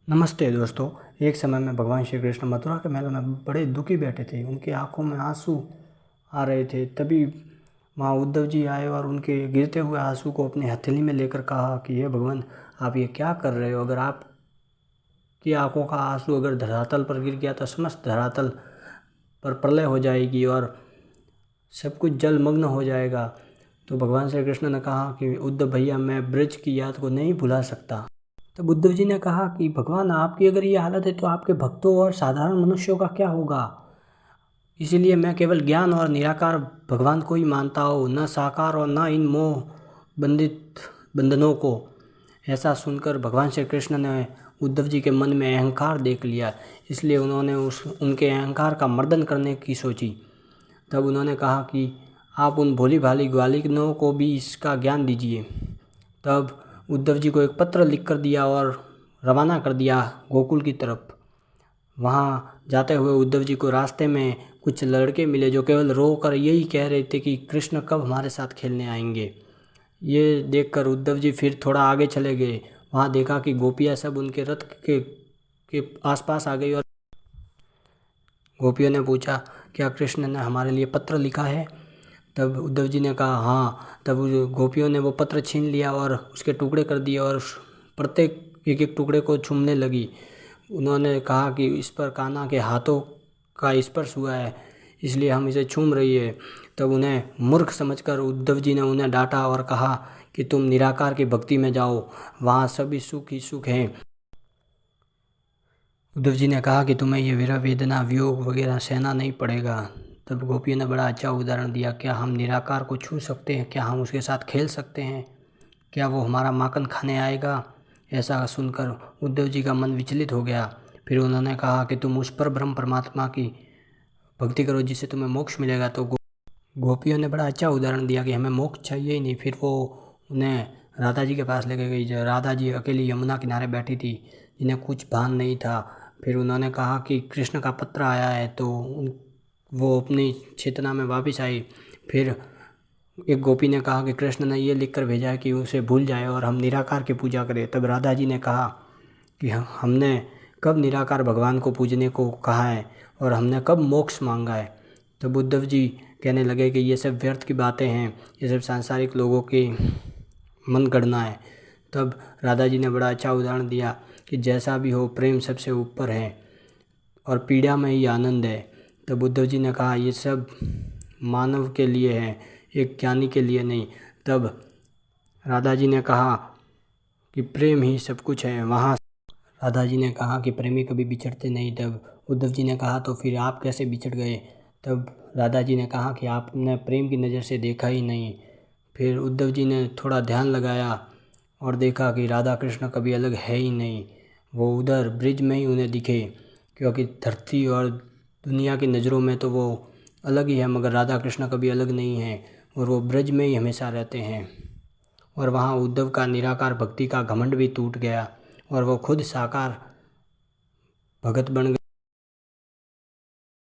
नमस्ते दोस्तों। एक समय में भगवान श्री कृष्ण मथुरा के महल में बड़े दुखी बैठे थे। उनकी आंखों में आंसू आ रहे थे। तभी वहाँ उद्धव जी आए और उनके गिरते हुए आंसू को अपनी हथेली में लेकर कहा कि हे भगवान, आप ये क्या कर रहे हो? अगर आपकी आंखों का आंसू अगर धरातल पर गिर गया तो समस्त धरातल पर प्रलय हो जाएगी और सब कुछ जलमग्न हो जाएगा। तो भगवान श्री कृष्ण ने कहा कि उद्धव भैया, मैं ब्रज की याद को नहीं भुला सकता। तब उद्धव जी ने कहा कि भगवान, आपकी अगर ये हालत है तो आपके भक्तों और साधारण मनुष्यों का क्या होगा? इसीलिए मैं केवल ज्ञान और निराकार भगवान को ही मानता हूँ, न साकार और न इन मोह बंधित बंधनों को। ऐसा सुनकर भगवान श्री कृष्ण ने उद्धव जी के मन में अहंकार देख लिया। इसलिए उन्होंने उनके अहंकार का मर्दन करने की सोची। तब उन्होंने कहा कि आप उन भोली भाली ग्वालिनों को भी इसका ज्ञान दीजिए। तब उद्धव जी को एक पत्र लिख कर दिया और रवाना कर दिया गोकुल की तरफ। वहाँ जाते हुए उद्धव जी को रास्ते में कुछ लड़के मिले जो केवल रो कर यही कह रहे थे कि कृष्ण कब हमारे साथ खेलने आएंगे। ये देखकर उद्धव जी फिर थोड़ा आगे चले गए। वहाँ देखा कि गोपियाँ सब उनके रथ के आसपास आ गई और गोपियों ने पूछा, क्या कृष्ण ने हमारे लिए पत्र लिखा है? तब उद्धव जी ने कहा हाँ। तब गोपियों ने वो पत्र छीन लिया और उसके टुकड़े कर दिए और प्रत्येक एक एक टुकड़े को चूमने लगी। उन्होंने कहा कि इस पर कान्हा के हाथों का स्पर्श हुआ है, इसलिए हम इसे चूम रही है। तब उन्हें मूर्ख समझकर उद्धव जी ने उन्हें डांटा और कहा कि तुम निराकार की भक्ति में जाओ, वहाँ सभी सुख ही सुख हैं। उद्धव जी ने कहा कि तुम्हें ये विरह वेदना वियोग वगैरह सहना नहीं पड़ेगा। तब गोपियों ने बड़ा अच्छा उदाहरण दिया, क्या हम निराकार को छू सकते हैं? क्या हम उसके साथ खेल सकते हैं? क्या वो हमारा माखन खाने आएगा? ऐसा सुनकर उद्धव जी का मन विचलित हो गया। फिर उन्होंने कहा कि तुम उस पर ब्रह्म परमात्मा की भक्ति करो जिससे तुम्हें मोक्ष मिलेगा। तो गोपियों ने बड़ा अच्छा उदाहरण दिया कि हमें मोक्ष चाहिए ही नहीं। फिर वो उन्हें राधा जी के पास लेके गई। जो राधा जी अकेली यमुना किनारे बैठी थी, जिन्हें कुछ भान नहीं था। फिर उन्होंने कहा कि कृष्ण का पत्र आया है। तो वो अपनी चेतना में वापस आई। फिर एक गोपी ने कहा कि कृष्ण ने ये लिख कर भेजा है कि उसे भूल जाए और हम निराकार की पूजा करें। तब राधा जी ने कहा कि हमने कब निराकार भगवान को पूजने को कहा है और हमने कब मोक्ष मांगा है? तब उद्धव जी कहने लगे कि ये सब व्यर्थ की बातें हैं, ये सब सांसारिक लोगों की मनगढ़ना है। तब राधा जी ने बड़ा अच्छा उदाहरण दिया कि जैसा भी हो, प्रेम सबसे ऊपर है और पीड़ा में ही आनंद है। तब उद्धव जी ने कहा ये सब मानव के लिए है, एक ज्ञानी के लिए नहीं। तब राधा जी ने कहा कि प्रेम ही सब कुछ है। वहाँ राधा जी ने कहा कि प्रेमी कभी बिछड़ते नहीं। तब उद्धव जी ने कहा तो फिर आप कैसे बिछड़ गए? तब राधा जी ने कहा कि आपने प्रेम की नज़र से देखा ही नहीं। फिर उद्धव जी ने थोड़ा ध्यान लगाया और देखा कि राधा कृष्ण कभी अलग है ही नहीं। वो उधर ब्रिज में ही उन्हें दिखे, क्योंकि धरती और दुनिया की नज़रों में तो वो अलग ही है, मगर राधा कृष्ण कभी अलग नहीं है और वो ब्रज में ही हमेशा रहते हैं। और वहाँ उद्धव का निराकार भक्ति का घमंड भी टूट गया और वो खुद साकार भगत बन गए।